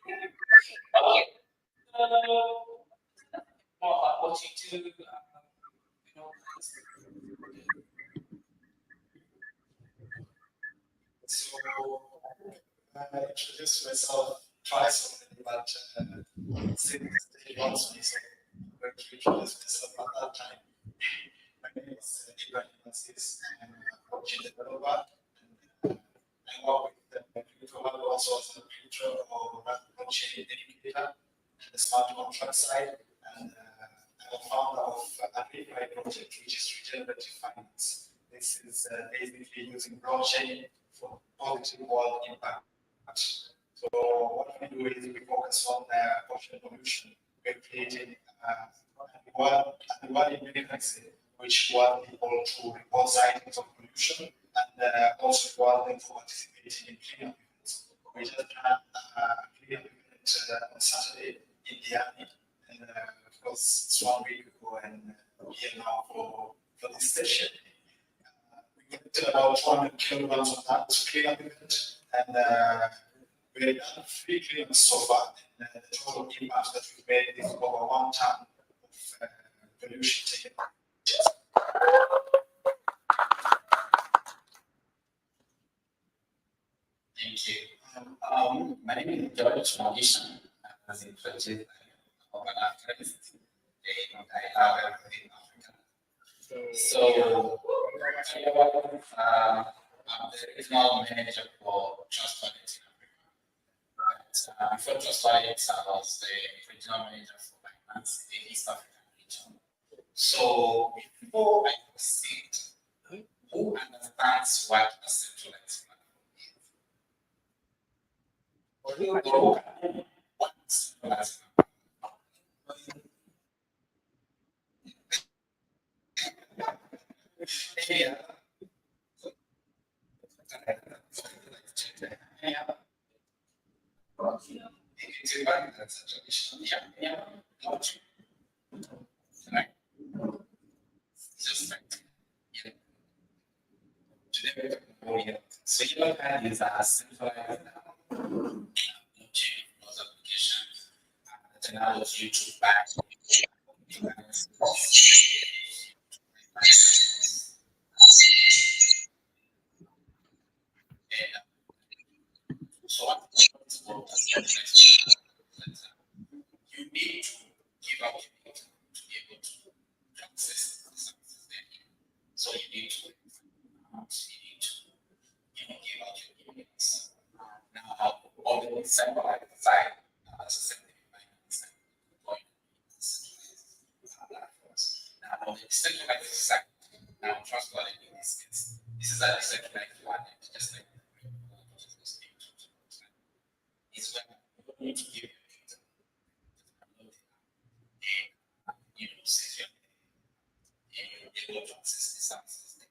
Okay. More about what you do, So I introduced myself twice already, but since he wants me, so I'm going to introduce myself at that time. My name is Ibrahim Aziz. I'm a blockchain developer. And, I work with the crypto also as a crypto or blockchain educator and the smart contract side. And I'm a founder of Alchemy project, which is regenerative finance. This is basically using blockchain for positive world impact. So what we do is we focus on ocean pollution. We're creating one mechanism which reward people to report sightings of pollution and also reward them for participating in cleanup events. We just had a cleanup event on Saturday in the army, and of course it's 1 week ago, and here now for this session. We collected about 200 kilograms of that cleanup event, and we've done 3 cleanups so far. And the total impact that we've made is over 1 ton of pollution taken. Thank you. My name is George Magishan. As introduced, I'm an activist and I love everything African. So, I'm the regional manager for Trust Wallet in Africa. But before Trust Wallet, I was the regional manager for Binance in the East African region. So, before I proceed, who understands what a centralized platform is? What centralized yeah. Just like so you know that is a centralized blockchain those applications that allows you to back so you need to give out your data to be able to access the services there. So you need to give out your emails. Now, on the centralized side, as I said, platforms. Now, on the decentralized side, now trust wallet in this case, this is a decentralized wallet, just like it's when you need to give your data, say and you're able to access the services.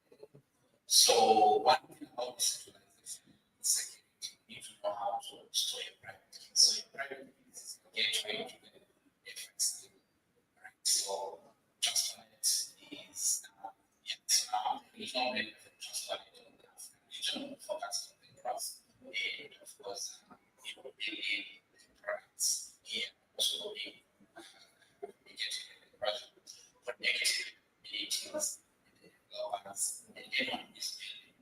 So one thing about decentralization is security. You need to know how to store your private keys. So your private keys is a gateway to the FX. Right. So transparent is now the regional method of transparent on the African region focused on the cross. And of course, building products here also being getting the product connected meetings and developers and everyone is building.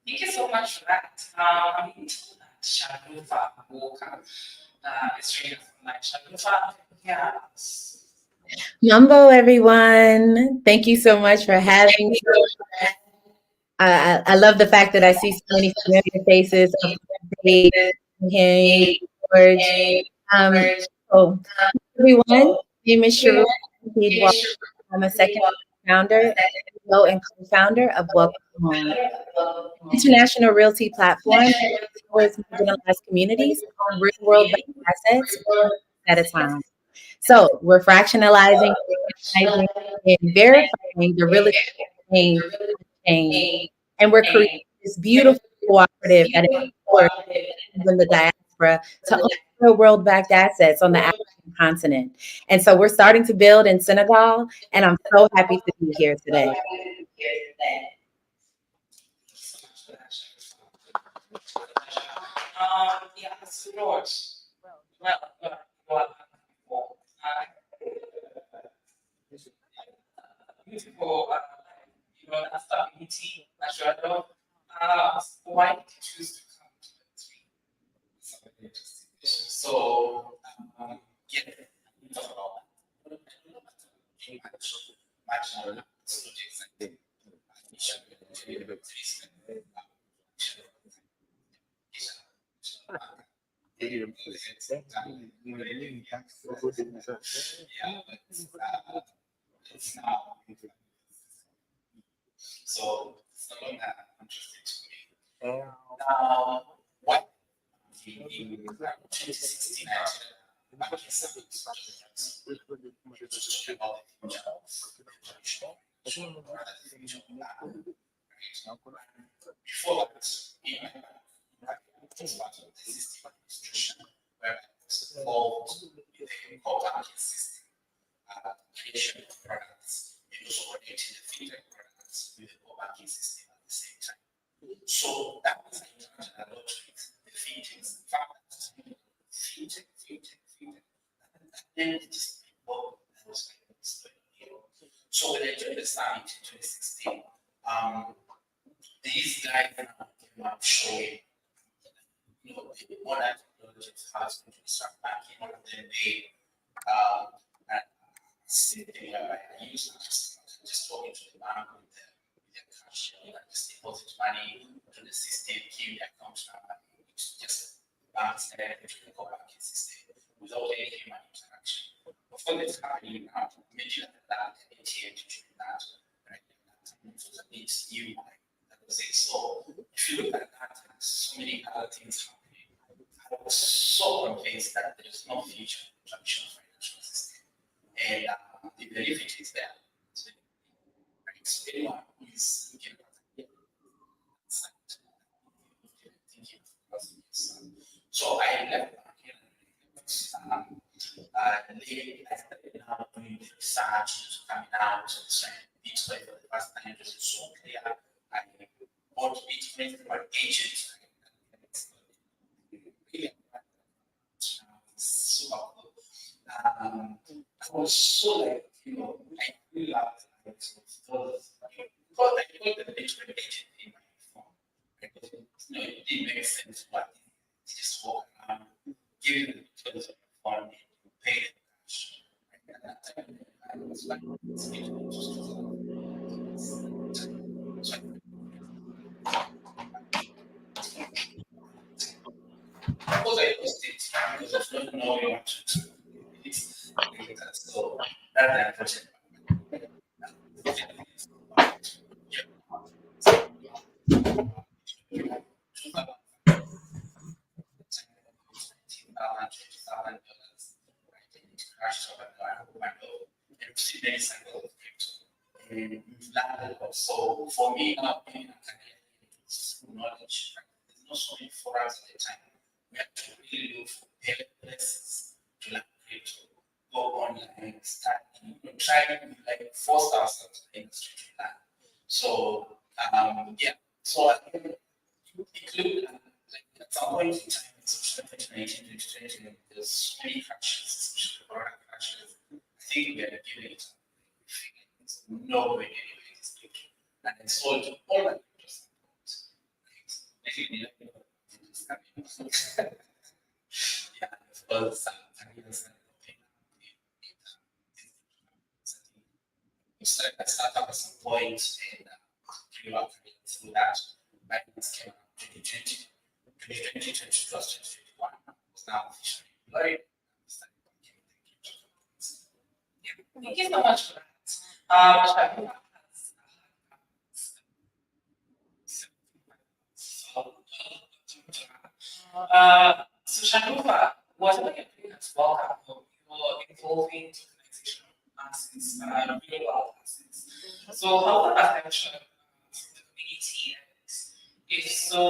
Thank you so much for that. I'm into that Shalufa Walker. It's trained from like Shalufa. Yes. Mambo, everyone. Thank you so much for having me. I love the fact that I see so many familiar faces of George. So, everyone, my name is Sharu. I'm a second founder, CEO and co-founder of Welcome Home, international realty platform that empowers marginalized communities on real-world assets at a time. So we're fractionalizing and verifying the real estate chain, and we're creating this beautiful cooperative that empowers even the diaspora to own real world-backed assets on the African continent. And so we're starting to build in Senegal, and I'm so happy to be here today. Yeah, so George, well, before, beautiful, that stability, natural. Why did you choose to come to the tree? It's a very interesting issue. So, yeah, we talk about that. Much on projects like the initial yeah, but it's now so it's no longer interesting to me. Now, what the 2016 banking summit just talking about the future of traditional or rather the future of land, right? Before that, in my bank, was part of the system administration where I was involved with the core banking system creation of products and also connecting the fintech products with the core banking system at the same time. So that was I interacted a lot with the fintechs. In fact, fintech. And then it just evolved. That was like what's going on here. So when I joined the summit in 2016, these guys now came up showing, the modern technologies has to start banking, and then they sitting where I use just talking to the bank with their cash, just deposit money to the system, keep the account number. It's just banks there to the core banking system without any human interaction. Of course, it's happening now. Mention that ATM to do that, right? It was a bit new. That was it. So if you look at that, and so many other things happening, I was so convinced that there is no future in the traditional financial system. And the benefit is there. Right? So anyone who is looking at it, thinking of so I left banking and I started now doing the research coming out and saying Bitcoin for the first time was so clear. I bought Bitcoin from an agent. Really super cool. I was so like, I really loved it because I got the Bitcoin agent in my phone. Because, it didn't make sense, but just walk around, giving the details of your phone, and you pay the cash. And at that time, I was like, it's so of course, I lost it because of not knowing what to do with it later. So that's the unfortunate $20,000, right? And it crashed over and we've seen many cycles of crypto. And we've learned a lot. So for me, now being a career in knowledge, right? There's not so many forums at the time. We have to really look for places to learn crypto, go online, study, try to like force ourselves to the industry to learn. So yeah, so I think include like at some point in time, especially 2019, 2020, there's so many crashes, especially product crashes. I think we are giving it no way anyway is good. And I sold all my cryptos. I think we yeah, because we started a startup at some point and grew up through that. Finance came out 2020, 2020, 2021 was now officially employed. Thank you so much for that. Shagun so Shanufa, whatever you're doing as well, you're involving tokenization of assets, real world assets. So how will that affect the community? And if so,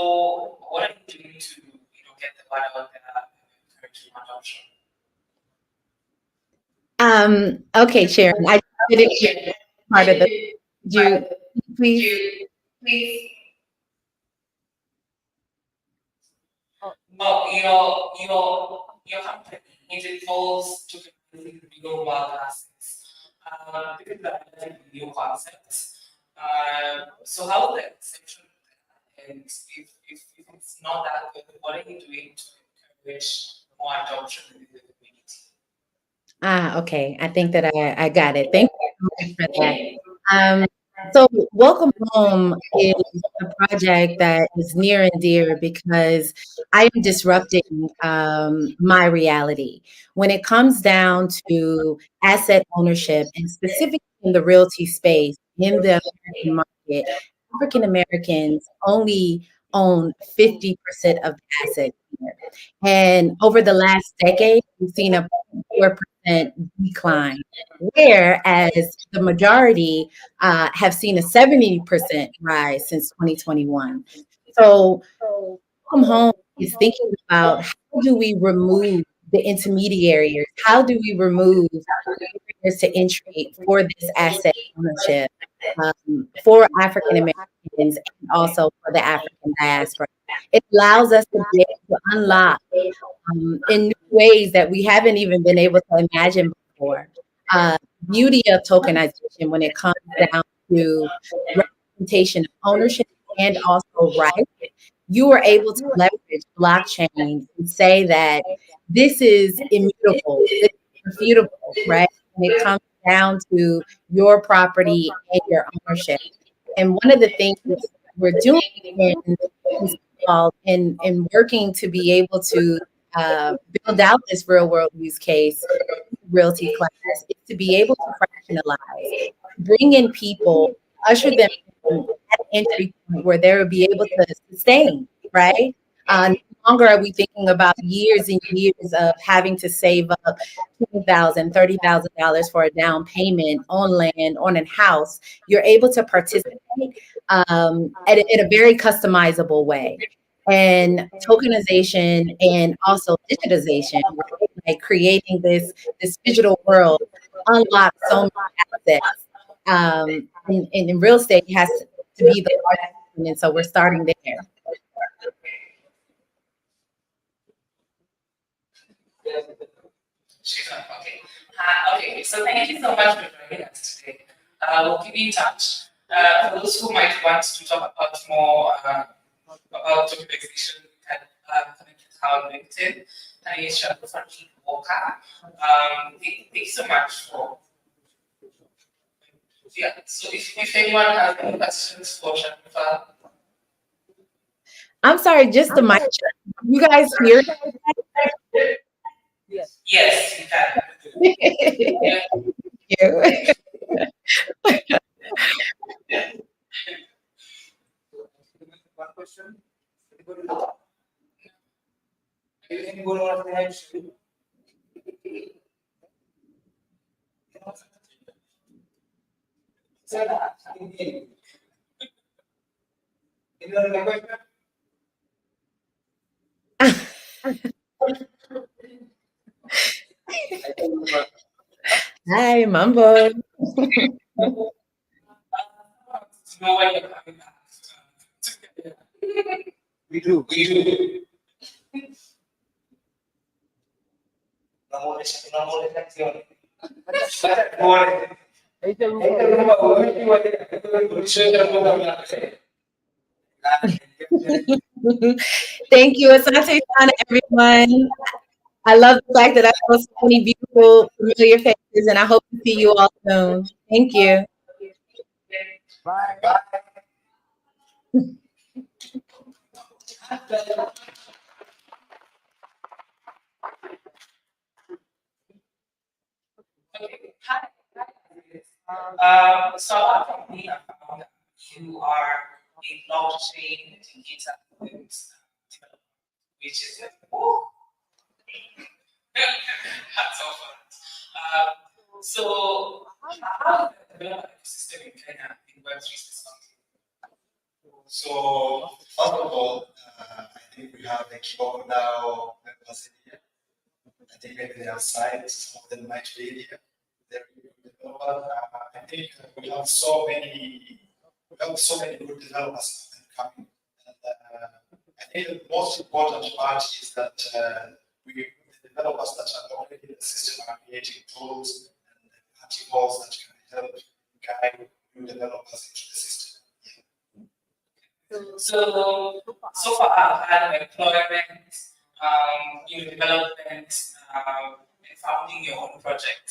what are you doing to get the word out there and encourage more adoption? Okay, Sharon, I didn't hear part of the. Could you please? But your company, it involves tokenizing real world assets. This is a relatively new concept. So how is the exception? And if it's not that good, what are you doing to encourage more adoption within the community? Okay. I think that I got it. Thank you so much for that. Um, so Welcome Home is a project that is near and dear because I am disrupting my reality. When it comes down to asset ownership and specifically in the realty space in the American market, African Americans only own 50% of the assets here. And over the last decade, we've seen a 4% decline, whereas the majority have seen a 70% rise since 2021. So, Welcome Home is thinking about how do we remove the intermediaries? How do we remove barriers to entry for this asset ownership for African Americans and also for the African diaspora? It allows us to be able to unlock in new ways that we haven't even been able to imagine before. Uh, Beauty of tokenization when it comes down to representation of ownership and also rights, you are able to leverage blockchain and say that this is immutable, this is irrefutable, right? When it comes down to your property and your ownership. And one of the things we're doing in working to be able to build out this real world use case realty class is to be able to fractionalize, bring in people, usher them in at an entry point where they will be able to sustain, right? No longer are we thinking about years and years of having to save up $20,000, $30,000 for a down payment on land, on a house. You're able to participate in a very customizable way. And tokenization and also digitization, right? Like creating this digital world unlocks so many assets. In real estate, it has to be the largest, and so we're starting there. Sure, okay. Okay, so thank you so much for joining us today. We'll keep in touch. For those who might want to talk about more about tokenization, we can connect with our LinkedIn. Her name is Shakufa Walker. Thank you so much for. Yeah, so if anyone has any questions for Shakufa. I'm sorry, just the mic. You guys hear? Yes, you can. Yeah. You. One question. Anything good on the head? Any other question? Hi, Mambo. To know when you're coming back. We do. Thank you, Asante Sana, everyone. I love the fact that I saw so many beautiful, familiar faces, and I hope to see you all soon. Thank you. Okay. Hi. So apart from being a founder, you are a blockchain educator and developer, which is oh, hats off for that. So how is the developer ecosystem in Kenya in Web3 specifically? So, first of all, I think we have the keyboard now members in here. I think maybe they have sites, some of them might be here. They're good developers. I think we have so many good developers coming. And I think the most important part is that the developers that are already in the system are creating tools and articles that can help guide new developers into the system. So far I've had employment, new development, and founding your own project.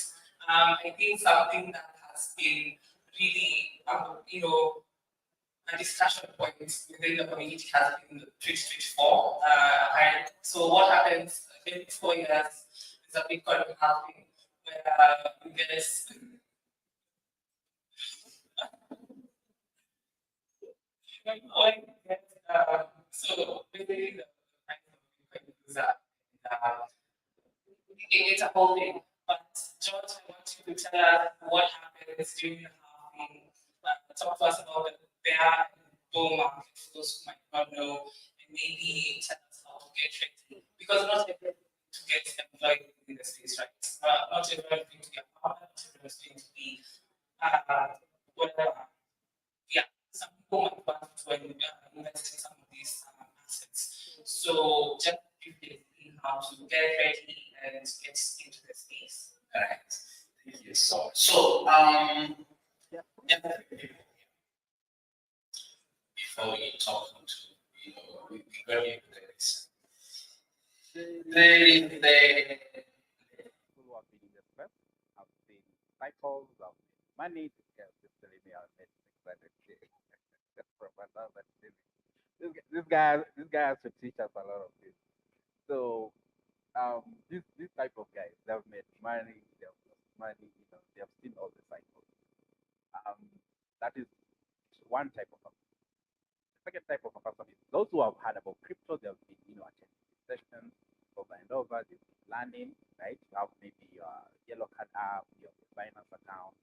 I think something that has been really, a discussion point within the community has been 2024. So what happens in 4 years is a Bitcoin halving, where you guys so basically the kind of Bitcoin user, uh, it's a whole thing. But George, I want you to tell us what happens during the halving. Talk to us about the bear and bull market for those who might not know, and maybe tell us how to get ready. Because not everyone to get employed in the space, right? Not everyone is going to be a farmer, not everyone is going to be whatever. Yeah, some people might want to invest in some of these assets. So just briefly how to get ready and get into the space. All right. Thank you. Before we talk to, we very look at this. The who have been in the press, I've seen cycles, I've seen money, just telling me I've made 600K from another city. This guy has to teach us a lot of things. So this type of guys, they've made money, they've lost money, they've seen all the cycles. That is one type of person. The second type of a person is those who have heard about crypto, they've been, attending sessions over and over, they've been learning, right? You have maybe your yellow card app, your Binance account,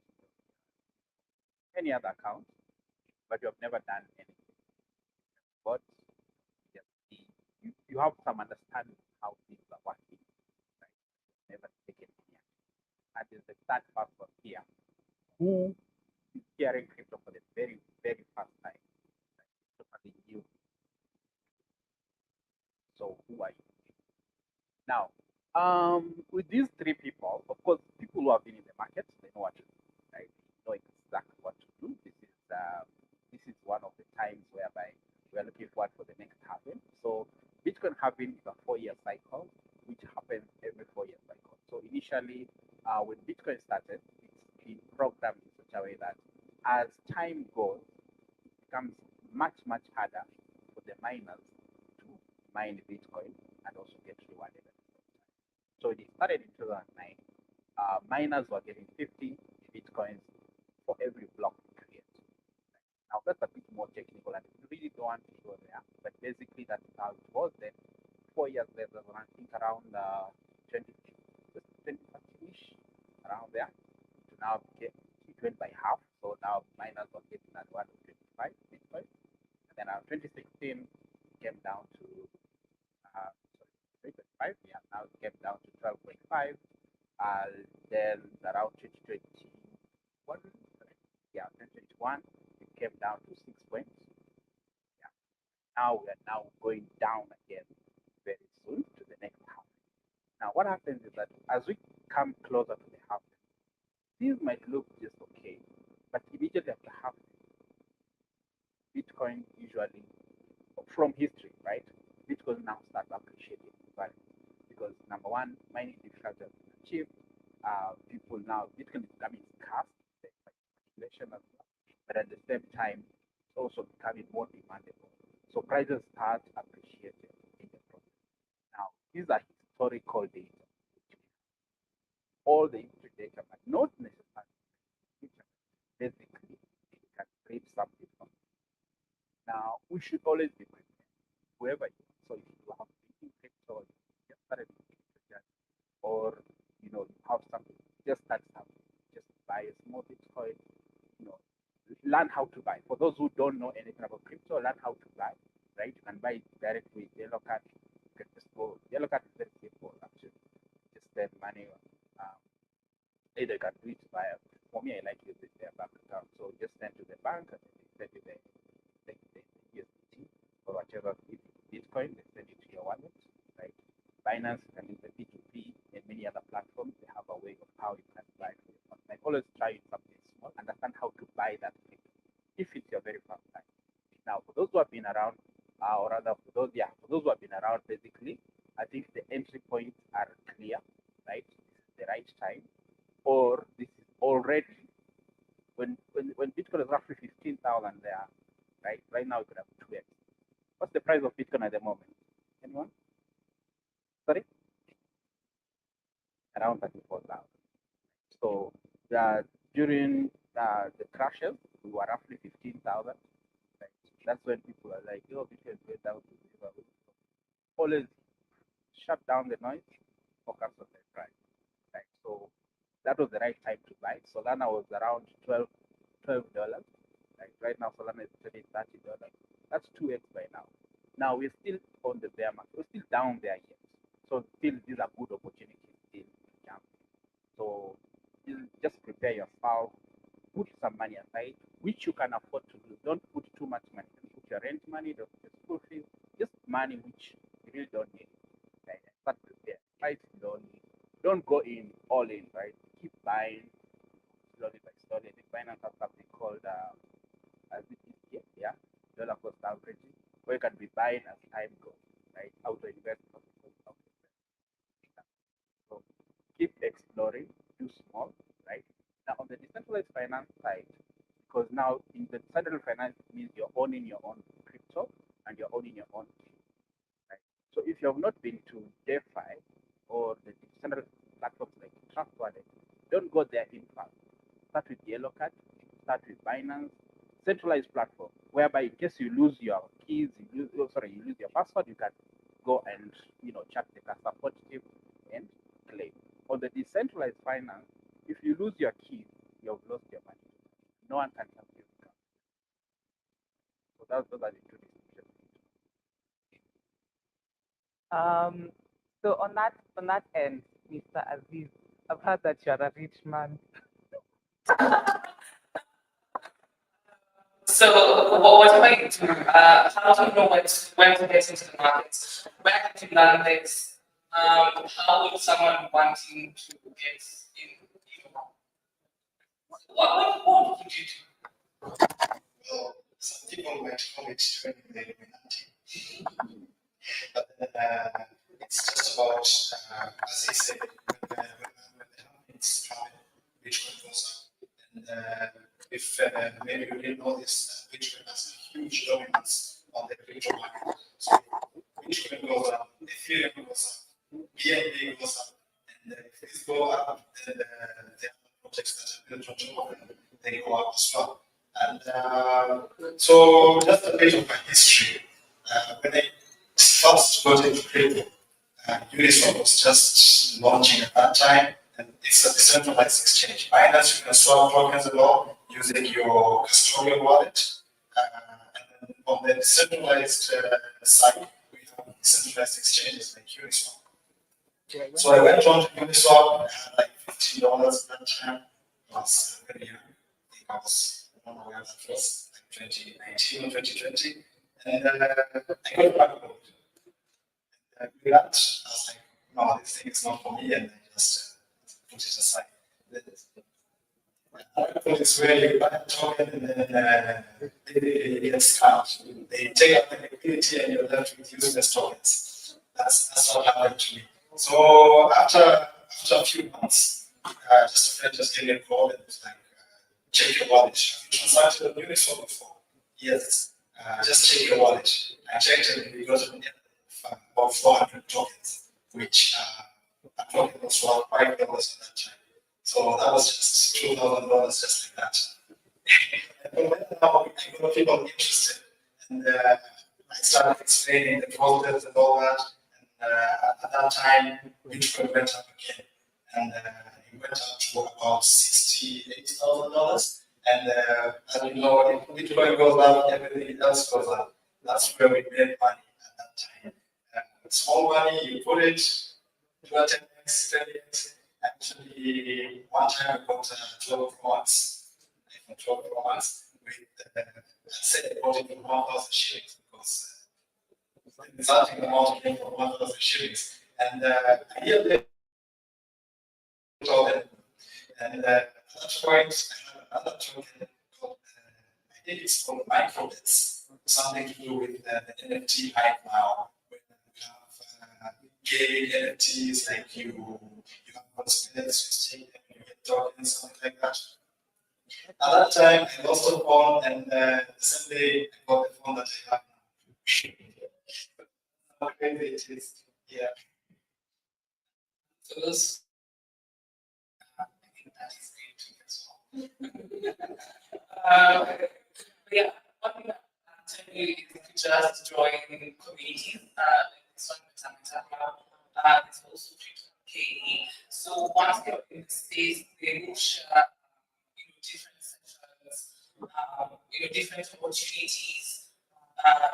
any other account, but you have never done anything. But just you have some understanding how things are working, right? Never taken any action. And there's the third person here who is hearing crypto for the very, very first time. Right? Totally new. So who are you? Now, with these three people, of course, people who have been in the market, they know what to do, right? They know exactly what to do. This is one of the times whereby we are looking forward for the next halving. So Bitcoin halving is a 4-year cycle, which happens every 4-year cycle. So initially, when Bitcoin started, it's been programmed in such a way that as time goes, it becomes much, much harder for the miners to mine Bitcoin and also get rewarded at the same time. So it started in 2009. Miners were getting 50 Bitcoins for every block they create. Now that's a bit more technical and we really don't want to go there, but basically that's how it was then. 4 years later, I think around 20ish, around there, to now get it went by half. So now miners are getting at 125 Bitcoin. And then around 2016 came down to 3.5, yeah, now it came down to 12.5. Then around 2021, yeah, 2021, it came down to 6 points. Yeah. Now we are now going down again very soon to the next half. Now what happens is that as we come closer to the half, these might look just okay, but immediately after half, Bitcoin usually, from history, right? Bitcoin now starts appreciating value because number one, mining difficulty has been achieved. People now, Bitcoin is becoming scarce, speculation as well, but at the same time, it's also becoming more demandable. So prices start appreciating in the process. Now, these are historical data. All the history data, but not necessarily future. Basically, it can create something from it. Now, we should always be prepared, whoever you are. So if you have been in crypto, you just started in crypto, or you have something, just start something, just buy a small Bitcoin, learn how to buy. For those who don't know anything about crypto, learn how to buy, right? You can buy it directly with yellow card. You can just go, yellow card is very simple actually. Just spend money. Either you can do it via, for me, I like using their bank account. So just send to the bank and they send you the USDT or whatever, if it's Bitcoin, Binance, you can use the P2P, and many other platforms. They have a way of how you can buy. Like always try something small, understand how to buy that thing if it's your very first time. Now, for those who have been around, or rather for those who have been around, basically, I think the entry points are clear, right? This is the right time, or this is already when Bitcoin is roughly 15,000 there, right? Right now, you could have 2x. What's the price of Bitcoin at the moment? Anyone? Sorry? Around 34,000. So during the crashes, we were roughly 15,000. Right? That's when people are like, oh, Bitcoin is going down to zero. Always shut down the noise, focus on the price. Right? So that was the right time to buy. Solana was around $12. Right now, Solana is trading $30. That's 2x by now. Now we're still on the bear market. We're still down there yet. So still, these are good opportunities still to jump. So just prepare yourself, put some money aside, which you can afford to do. Don't put too much money. Don't put your rent money, don't put your school fees, just money which you really don't need. Right? Start prepare. Right? Don't go in all in, right? Keep buying slowly by slowly. The finance has something called yeah, dollar cost averaging, where you can be buying as time goes, right? How to invest, so keep exploring, do small, right? Now on the decentralized finance side, because now in the decentralized finance means you're owning your own crypto and you're owning your own key, right? So if you have not been to DeFi or the decentralized platforms like Trust Wallet, don't go there in fast. Start with Yellow Card, start with Binance, centralized platform, whereby in case you lose your keys, you lose your password, you can go and chat the support team and claim. On the decentralized finance, if you lose your keys, you've lost your money. No one can help you. So those are the two distinctions. So on that end, Mr. Aziz, I've heard that you're a rich man. So what am I to how do you know when to get into the market? Where can you learn this? How would someone wanting to get in, what would you do? Well, some people might call it training the Illuminati. But it's just about, as he said, when the happenings happen, Bitcoin goes up. And if maybe you didn't know this, Bitcoin has a huge dominance on the crypto market. So Bitcoin goes up, Ethereum goes up, BNB goes up, and if these go up, then the other projects that are built on top of them, they go up as well. And so just a bit of a history. When I first got into crypto, Uniswap was just launching at that time, and it's a decentralized exchange. Binance, you can swap tokens and all using your custodial wallet. And then on the decentralized side, we have decentralized exchanges like Uniswap. So I went on to Uniswap, I had like $15 at that time. It was very young. I think I don't know where that was, like 2019 or 2020. And I got back home. With that, I was like, no, this thing is not for me, and I just put it aside. It's where you buy a token and then they get scammed. They take out the liquidity and you're left with useless tokens. That's what happened to me. So after a few months, just a friend just gave me a call and was like, check your wallet. Have you transacted on Uniswap before? Yes. Just check your wallet. I checked and we got about 400 tokens, which a token was worth $5 at that time. So that was just $2,000 just like that. And then now I got people interested, and I started explaining the process and all that. And at that time, Bitcoin went up again, and it went up to about $68,000. And as you know, if Bitcoin goes up, everything else goes up. That's where we made money at that time. Small money, you put it, do a 10x, 10x. Actually, one time I got 12 months, 12 months with, I said I bought it for 1,000 shillings because the resulting amount came from 1,000 shillings. And I hear them token. And at that point, I have another token called, I think it's called microbits, something to do with the NFT hype now. When you have gaming NFTs, like you have what's minutes, you take them, you get tokens, something like that. At that time, I lost a phone, and the same day, I got the phone that I have now. How crazy it is. Yeah. So those, I think that is great too as well. Yeah, one thing that I'm telling you is you could just join communities. Like this one, it's also treated KE. So once you're in the space, they will share, different sections, different opportunities,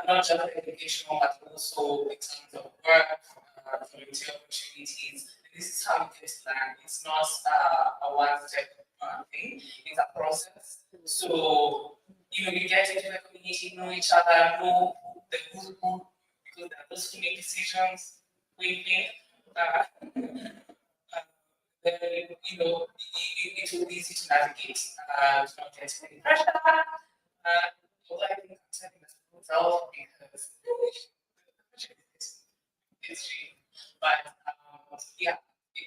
not just educational, but also in terms of work, volunteer opportunities. And this is how you get to learn. It's not a one-step thing, it's a process. So, you get into the community, know each other, know the who's who, because there are those who make decisions, we think. Then it will be easy to navigate, to not get any pressure. Although I think I'm setting this out because it's real. But yeah,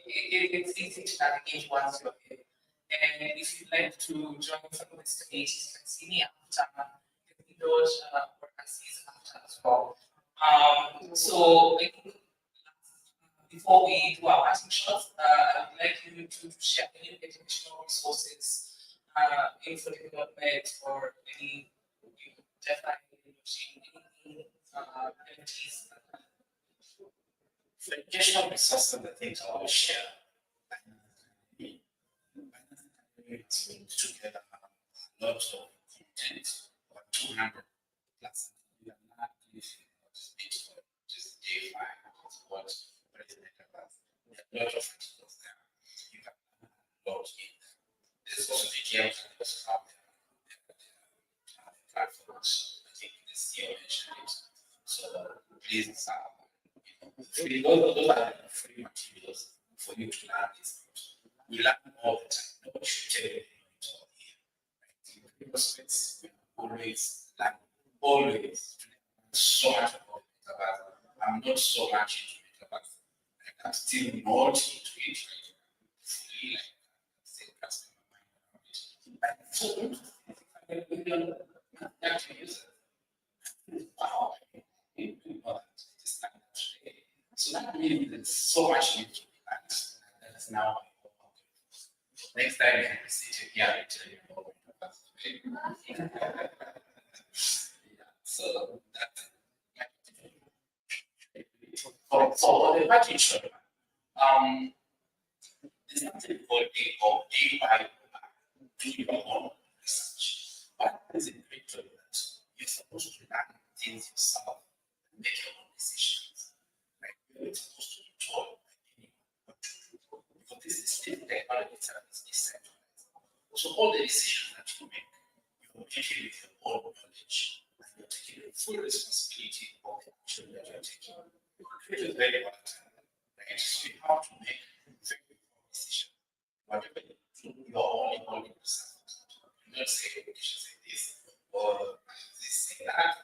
it's easy to navigate once you're here. And if you'd like to join some of these communities, you can see me after the videos or see after as well. So I think before we do our passing shots, I would like you to share any educational resources, info development, or any definitely anything, entities. For educational resources, I think I will share. It's been together a lot of content, over 200 plus. We are not using just DeFi, what is Metaverse. There are a lot of articles there. You can log in. There's also the games that also have their platforms. I think the CEO mentioned it. So please, free, those are free materials for you to learn these things. We learn all the time. Nobody should tell you anything all here. Right? Because it's always like always so much about Metaverse. I'm not so much into Metaverse. Like I'm still not into it right now. Fully like still casting my mind around it. I'm so interested. I actually use it. Wow. Just like that. So that means there's so much need to be learned. And that's now next time you can sit here and tell you about Metaverse. Yeah, so that's for the package, there's nothing called AI do your own research. But as a creator, that you're supposed to learn things yourself and make your own decisions. Like you're not supposed to be told by anyone what to do. Because this is still technology itself is decentralized. So all the decisions that you make, you're making with your own knowledge. And you're taking full responsibility of the action that you're taking. Create a very volatile, right? So you have to make very important decisions. Whatever you do, you're only holding yourself. You not say, okay, should say this, or this, say that.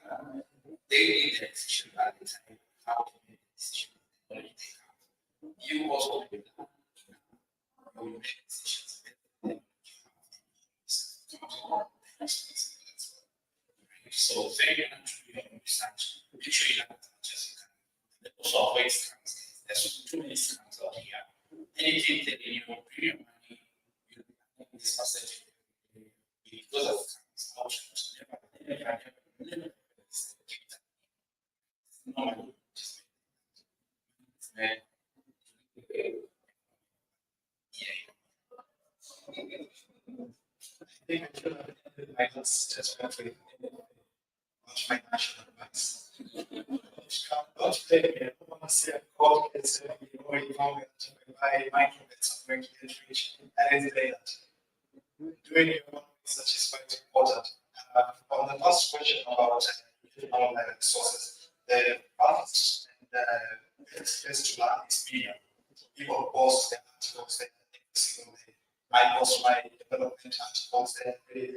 They make the decision at the time, how to make the decision, what do they have. You also will learn, you will make decisions better than you have to yourself. So very much do your own research. Make sure you learn as much as you can. And also avoid scams. There's too many scams out here. Anything that you bring your money, you this percentage because of scams, options, never keep that. Normally, just yeah. I think I should have ended my last statement with much financial advice. Don't blame me. I don't want to say a quote is you know that by microbits I'm going to get rich. I didn't say that. Doing your own research is quite important. On the last question about resources, the first and the best place to learn is media. People post their articles there every single day. I post my development articles there every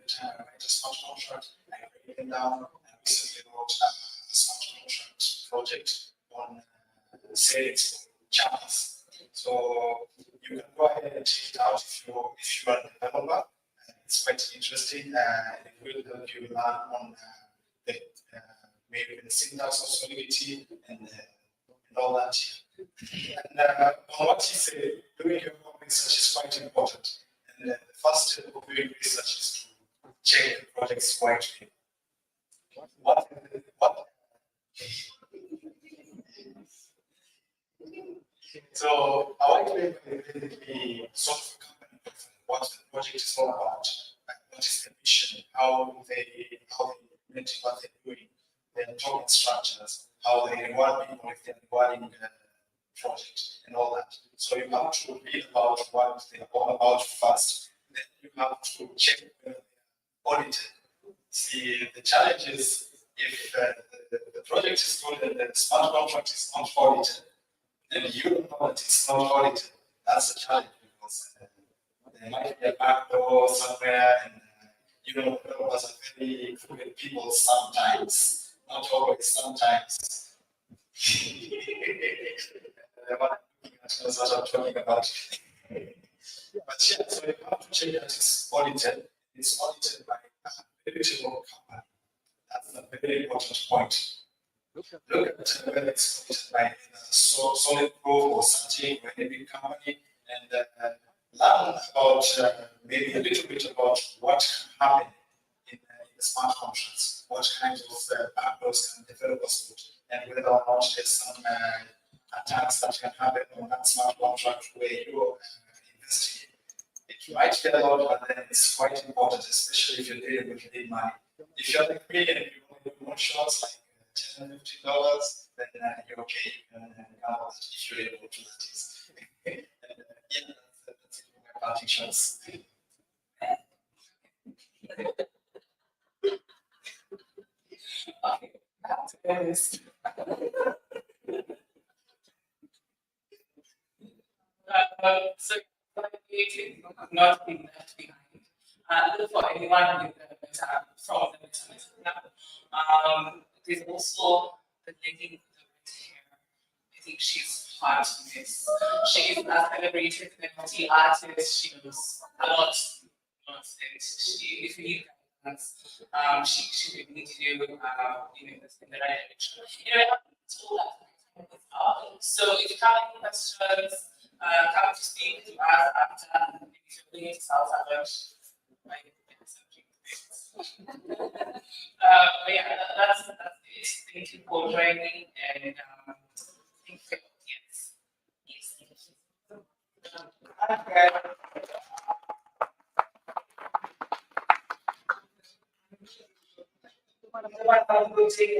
time I write a smart contract. I write them down. I recently wrote a smart contract project on sales channels. So you can go ahead and check it out if you are a developer. It's quite interesting. It will help you learn on the maybe the syntax of Solidity and all that. And on what you say, doing your own research is quite important. And the first step of doing research is to check the project's widely. What So a white paper is basically sort of a company profile, what the project is all about, like what is the mission, how they implement what they're doing, their token structures, how they reward people if they're rewarding the project and all that. So you have to read about what they're all about first, then you have to check whether they're audited. See, the challenge is if the project is good and the smart contract is not audited, and you don't know that it's not audited, that's a challenge because there might be a backdoor somewhere, and developers are very crooked people sometimes, not always, sometimes. What I'm talking about. But yeah, so you have to check that it's audited. It's audited by a reputable company. That's a very important point. Look at whether it's audited by Solid Proof or something, or a big company, and learn about maybe a little bit about what can happen in the smart contracts, what kinds of backdoors can developers put, and whether or not there's some attacks that can happen on that smart contract where you're investing. It might get a lot, but then it's quite important, especially if you're dealing with big money. If you're like me and you only do one shots like $10 and $50, then you're okay. You can gamble that if you're able to do that. And, yeah, that's it for my parting shots. Okay, that is. So, not being left behind. Look for anyone with the meta from the meta. There's also the lady with the red hair. I think she's hard to miss. She's a celebrated NFT artist. She knows a lot. And she, if you need guidance, she will lead you, in the right direction. Anyway, that's all that time is up. So if you have any questions, come to speak to us after if you're going to South Africa. But yeah, that's it. Thank you for joining, and thank you for your audience. Yes, thank you. What I'm going to take